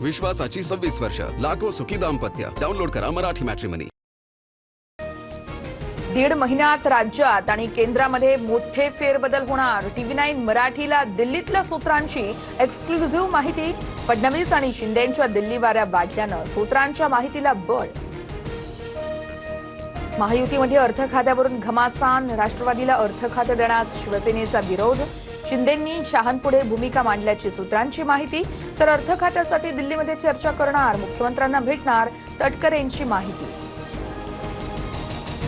विश्वासाची 26 वर्ष, लाखो सुखी दाम्पत्य. डाउनलोड करा मराठी मॅट्रिमनी. दीड महिन्यात राज्यात आणि केंद्रामध्ये मोठे फेरबदल होणार. TV9 मराठीला दिल्लीतल्या सूत्रांची एक्सक्लुझिव्ह माहिती. फडणवीस आणि शिंदेंच्या दिल्ली वाऱ्या वाढल्यानं सूत्रांच्या माहितीला बळ. महायुतीमध्ये अर्थ खात्यावरून घमासान. राष्ट्रवादीला अर्थ खाते देण्यास शिवसेनेचा विरोध. शिंदेंनी शहांपुढे भूमिका मांडल्याची सूत्रांची माहिती. तर अर्थ खात्यासाठी दिल्लीमध्ये चर्चा करणार, मुख्यमंत्र्यांना भेटणार, तटकरेंची माहिती.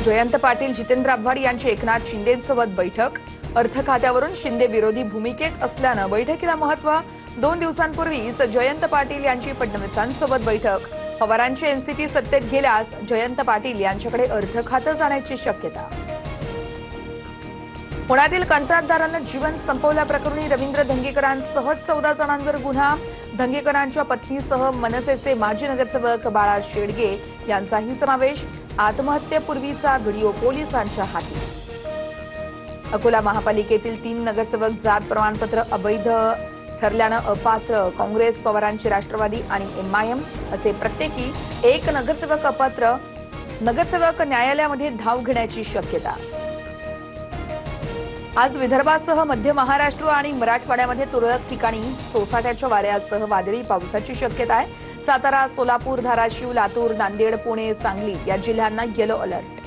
जयंत पाटील, जितेंद्र आव्हाड यांची एकनाथ शिंदेंसोबत बैठक. अर्थ खात्यावरून शिंदे विरोधी भूमिकेत असल्यानं बैठकीला महत्त्व. 2 दिवसांपूर्वीच जयंत पाटील यांची फडणवीसांसोबत बैठक. पवारांची एनसीपी सत्तेत गेल्यास जयंत पाटील यांच्याकडे अर्थ खातं जाण्याची शक्यता. पुण्यातील कंत्राटदारांना जीवन संपवल्याप्रकरणी रवींद्र धंगेकरांसह 14 जणांवर गुन्हा. धंगेकरांच्या पत्नीसह मनसेचे माजी नगरसेवक बाळा शेडगे यांचाही समावेश. आत्महत्येपूर्वीचा व्हिडिओ पोलिसांच्या हाती. अकोला महापालिकेतील 3 नगरसेवक जात प्रमाणपत्र अवैध ठरल्यानं अपात्र. काँग्रेस, पवारांची राष्ट्रवादी आणि MIM असे प्रत्येकी 1 नगरसेवक अपात्र. नगरसेवक न्यायालयामध्ये धाव घेण्याची शक्यता. आज विदर्भासह मध्य महाराष्ट्र आणि मराठवाड्यामध्ये तुरळक ठिकाणी सोसाट्याच्या वाऱ्यासह वादळी पावसाची शक्यता आहे. सातारा, सोलापूर, धाराशिव, लातूर, नांदेड, पुणे, सांगली या जिल्ह्यांना येलो अलर्ट.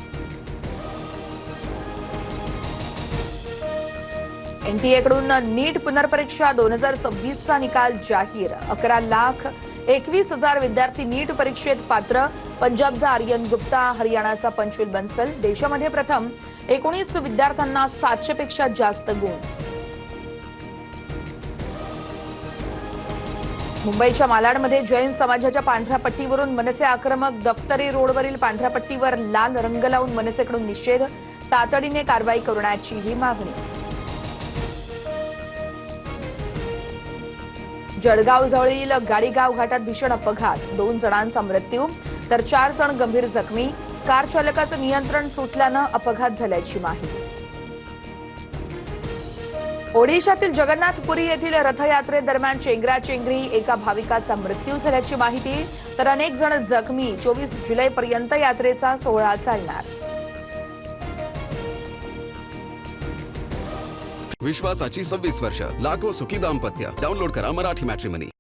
NTA कडून नीट पुनर्परीक्षा 2026चा निकाल जाहीर. 11,21,000 विद्यार्थी नीट परीक्षेत पात्र. पंजाबचा आर्यन गुप्ता, हरियाणाचा पंचवील बन्सल. देशामध्ये प्रथम 19 विद्यार्थ्यांना 700 पेक्षा जास्त गुण. मुंबईच्या मालाडमध्ये जैन समाजाच्या पांढऱ्या पट्टीवरून मनसे आक्रमक. दफ्तरी रोडवरील पांढऱ्या पट्टीवर लाल रंग लावून मनसेकडून निषेध. तातडीने कारवाई करण्याची ही मागणी. जळगाव जवळील गाडीगाव घाटात भीषण अपघात. 2 जणांचा मृत्यू तर 4 जण गंभीर जखमी. कार चालकाचं नियंत्रण सुटल्यानं अपघात झाल्याची माहिती. ओडिशातील जगन्नाथपुरी येथील रथयात्रेदरम्यान चेंगराचेंगरी. एका भाविकाचा मृत्यू झाल्याची माहिती तर अनेक जण जखमी. 24 जुलैपर्यंत यात्रेचा सोहळा चालणार. विश्वासाची 26 वर्ष, लाखो सुखी दाम्पत्य. डाउनलोड करा मराठी मॅट्रिमनी.